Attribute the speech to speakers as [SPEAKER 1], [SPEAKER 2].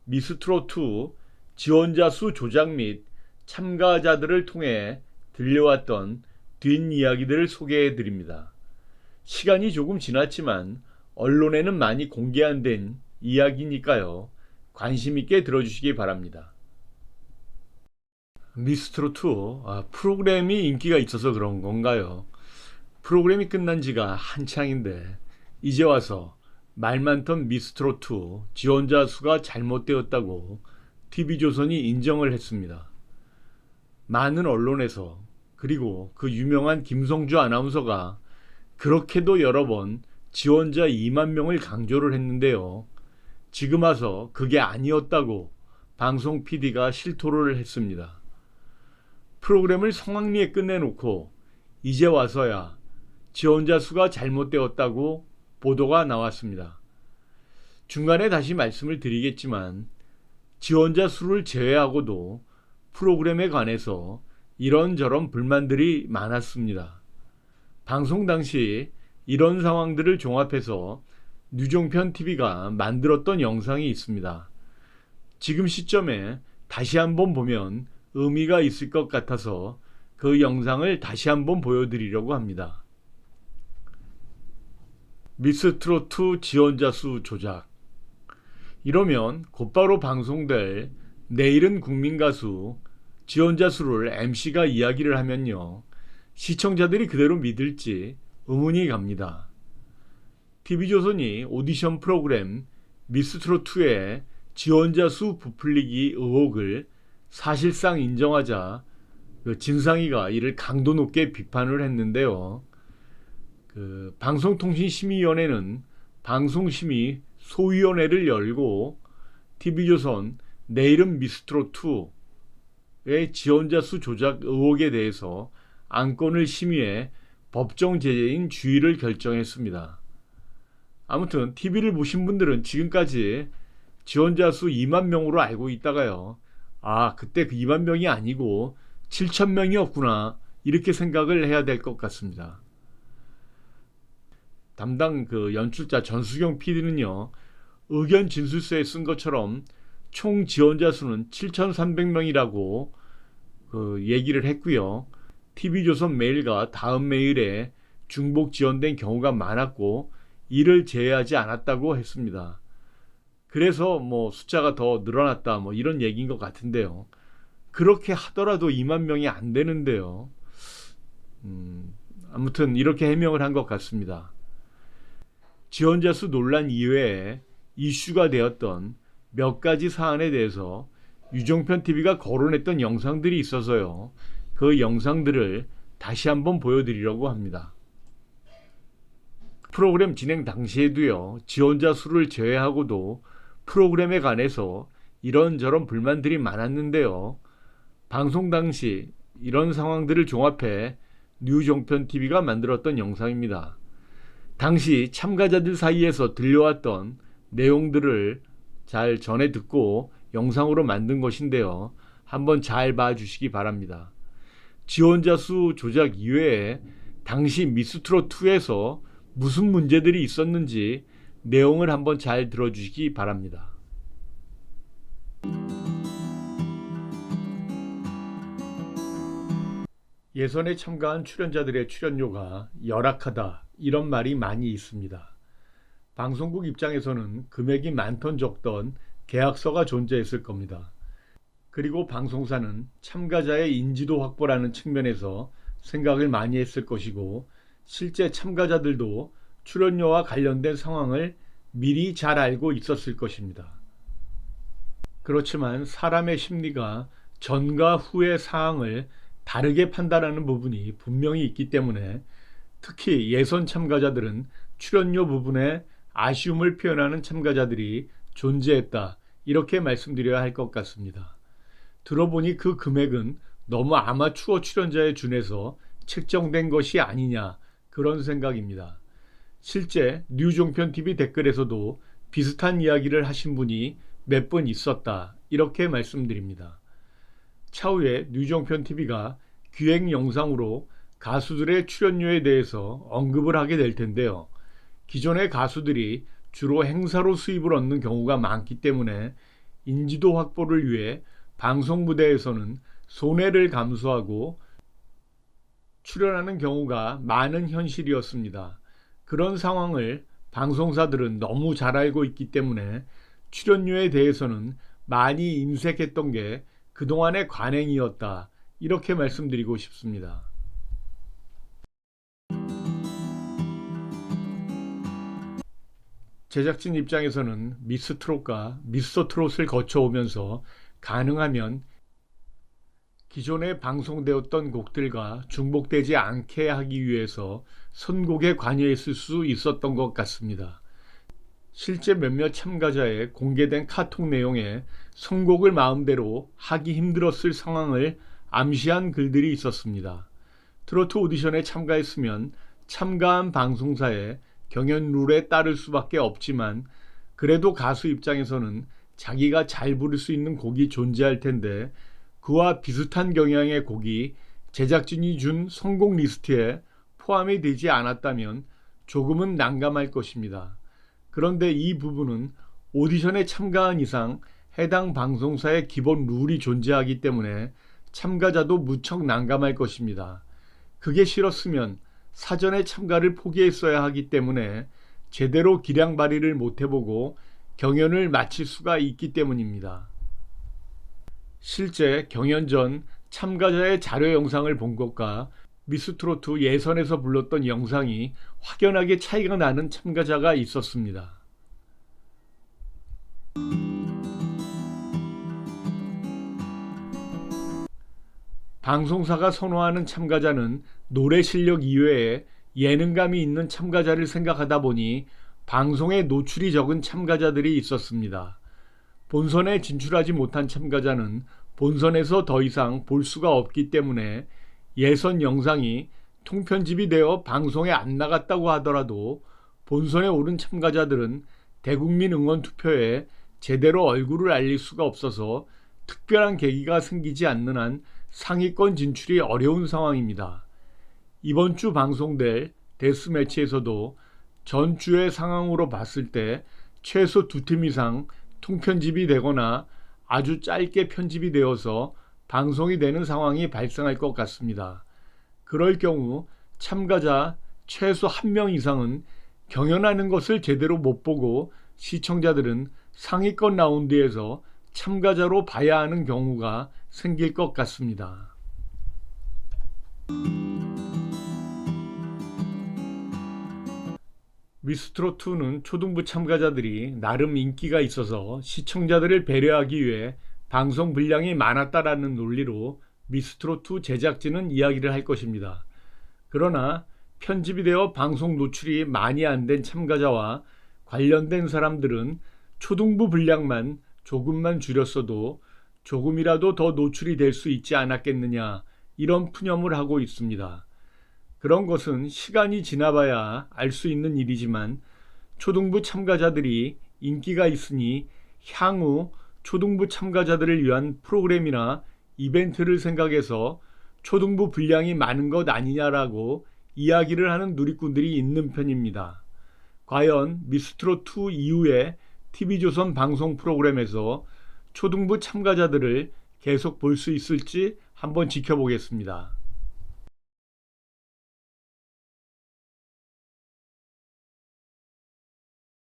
[SPEAKER 1] 미스트롯2 지원자 수 조작 및 참가자들을 통해 들려왔던 뒷이야기들을 소개해 드립니다. 시간이 조금 지났지만 언론에는 많이 공개 안 된 이야기니까요. 관심 있게 들어주시기 바랍니다. 미스트롯2 프로그램이 인기가 있어서 그런 건가요? 프로그램이 끝난 지가 한창인데 이제 와서 말 많던 미스트롯2 지원자 수가 잘못되었다고 TV조선이 인정을 했습니다. 많은 언론에서 그리고 그 유명한 김성주 아나운서가 그렇게도 여러 번 지원자 2만 명을 강조를 했는데요. 지금 와서 그게 아니었다고 방송 PD가 실토를 했습니다. 프로그램을 성황리에 끝내놓고 이제 와서야 지원자 수가 잘못되었다고 보도가 나왔습니다. 중간에 다시 말씀을 드리겠지만 지원자 수를 제외하고도 프로그램에 관해서 이런저런 불만들이 많았습니다. 방송 당시 이런 상황들을 종합해서 류종편 TV가 만들었던 영상이 있습니다. 지금 시점에 다시 한번 보면 의미가 있을 것 같아서 그 영상을 다시 한번 보여드리려고 합니다. 미스트롯2 지원자 수 조작. 이러면 곧바로 방송될 내일은 국민가수 지원자 수를 MC가 이야기를 하면요. 시청자들이 그대로 믿을지 의문이 갑니다. TV조선이 오디션 프로그램 미스트롯2의 지원자 수 부풀리기 의혹을 사실상 인정하자 진상위가 이를 강도 높게 비판을 했는데요. 방송통신심의위원회는 방송심의 소위원회를 열고 TV조선 내일은 미스트롯2의 지원자 수 조작 의혹에 대해서 안건을 심의해 법정 제재인 주의를 결정했습니다. 아무튼 TV를 보신 분들은 지금까지 지원자 수 2만 명으로 알고 있다가요. 그때 그 2만 명이 아니고 7천 명이었구나 이렇게 생각을 해야 될 것 같습니다. 담당 연출자 전수경 PD는요. 의견 진술서에 쓴 것처럼 총 지원자 수는 7,300명이라고 얘기를 했고요. TV조선 메일과 다음 메일에 중복 지원된 경우가 많았고 이를 제외하지 않았다고 했습니다. 그래서 숫자가 더 늘어났다 이런 얘기인 것 같은데요. 그렇게 하더라도 2만 명이 안 되는데요. 아무튼 이렇게 해명을 한 것 같습니다. 지원자 수 논란 이외에 이슈가 되었던 몇 가지 사안에 대해서 유종편 TV가 거론했던 영상들이 있어서요. 그 영상들을 다시 한번 보여드리려고 합니다. 프로그램 진행 당시에도요. 지원자 수를 제외하고도 프로그램에 관해서 이런저런 불만들이 많았는데요. 방송 당시 이런 상황들을 종합해 류종편 TV가 만들었던 영상입니다. 당시 참가자들 사이에서 들려왔던 내용들을 잘 전해 듣고 영상으로 만든 것인데요. 한번 잘 봐주시기 바랍니다. 지원자 수 조작 이외에 당시 미스트롯2에서 무슨 문제들이 있었는지 내용을 한번 잘 들어주시기 바랍니다. 예선에 참가한 출연자들의 출연료가 열악하다 이런 말이 많이 있습니다. 방송국 입장에서는 금액이 많던 적던 계약서가 존재했을 겁니다. 그리고 방송사는 참가자의 인지도 확보라는 측면에서 생각을 많이 했을 것이고 실제 참가자들도 출연료와 관련된 상황을 미리 잘 알고 있었을 것입니다. 그렇지만 사람의 심리가 전과 후의 사항을 다르게 판단하는 부분이 분명히 있기 때문에 특히 예선 참가자들은 출연료 부분에 아쉬움을 표현하는 참가자들이 존재했다 이렇게 말씀드려야 할 것 같습니다. 들어보니 그 금액은 너무 아마추어 출연자에 준해서 책정된 것이 아니냐 그런 생각입니다. 실제 류종편 TV 댓글에서도 비슷한 이야기를 하신 분이 몇 분 있었다 이렇게 말씀드립니다. 차후에 류종편 TV가 기획 영상으로 가수들의 출연료에 대해서 언급을 하게 될 텐데요. 기존의 가수들이 주로 행사로 수입을 얻는 경우가 많기 때문에 인지도 확보를 위해 방송 무대에서는 손해를 감수하고 출연하는 경우가 많은 현실이었습니다. 그런 상황을 방송사들은 너무 잘 알고 있기 때문에 출연료에 대해서는 많이 인색했던 게 그동안의 관행이었다. 이렇게 말씀드리고 싶습니다. 제작진 입장에서는 미스트롯과 미스터트롯을 거쳐오면서 가능하면 기존에 방송되었던 곡들과 중복되지 않게 하기 위해서 선곡에 관여했을 수 있었던 것 같습니다. 실제 몇몇 참가자의 공개된 카톡 내용에 선곡을 마음대로 하기 힘들었을 상황을 암시한 글들이 있었습니다. 트로트 오디션에 참가했으면 참가한 방송사의 경연 룰에 따를 수밖에 없지만 그래도 가수 입장에서는 자기가 잘 부를 수 있는 곡이 존재할 텐데 그와 비슷한 경향의 곡이 제작진이 준 선곡 리스트에 포함이 되지 않았다면 조금은 난감할 것입니다. 그런데 이 부분은 오디션에 참가한 이상 해당 방송사의 기본 룰이 존재하기 때문에 참가자도 무척 난감할 것입니다. 그게 싫었으면 사전에 참가를 포기했어야 하기 때문에 제대로 기량 발휘를 못해보고 경연을 마칠 수가 있기 때문입니다. 실제 경연 전 참가자의 자료 영상을 본 것과 미스트로트 예선에서 불렀던 영상이 확연하게 차이가 나는 참가자가 있었습니다. 방송사가 선호하는 참가자는 노래 실력 이외에 예능감이 있는 참가자를 생각하다 보니 방송에 노출이 적은 참가자들이 있었습니다. 본선에 진출하지 못한 참가자는 본선에서 더 이상 볼 수가 없기 때문에 예선 영상이 통편집이 되어 방송에 안 나갔다고 하더라도 본선에 오른 참가자들은 대국민 응원 투표에 제대로 얼굴을 알릴 수가 없어서 특별한 계기가 생기지 않는 한 상위권 진출이 어려운 상황입니다. 이번 주 방송될 데스매치에서도 전주의 상황으로 봤을 때 최소 2팀 이상 통편집이 되거나 아주 짧게 편집이 되어서 방송이 되는 상황이 발생할 것 같습니다. 그럴 경우 참가자 최소 1명 이상은 경연하는 것을 제대로 못 보고 시청자들은 상위권 라운드에서 참가자로 봐야 하는 경우가 생길 것 같습니다. 미스트롯2는 초등부 참가자들이 나름 인기가 있어서 시청자들을 배려하기 위해 방송 분량이 많았다라는 논리로 미스트롯2 제작진은 이야기를 할 것입니다. 그러나 편집이 되어 방송 노출이 많이 안 된 참가자와 관련된 사람들은 초등부 분량만 조금만 줄였어도 조금이라도 더 노출이 될 수 있지 않았겠느냐, 이런 푸념을 하고 있습니다. 그런 것은 시간이 지나봐야 알 수 있는 일이지만 초등부 참가자들이 인기가 있으니 향후 초등부 참가자들을 위한 프로그램이나 이벤트를 생각해서 초등부 분량이 많은 것 아니냐라고 이야기를 하는 누리꾼들이 있는 편입니다. 과연 미스트롯2 이후에 TV조선 방송 프로그램에서 초등부 참가자들을 계속 볼 수 있을지 한번 지켜보겠습니다.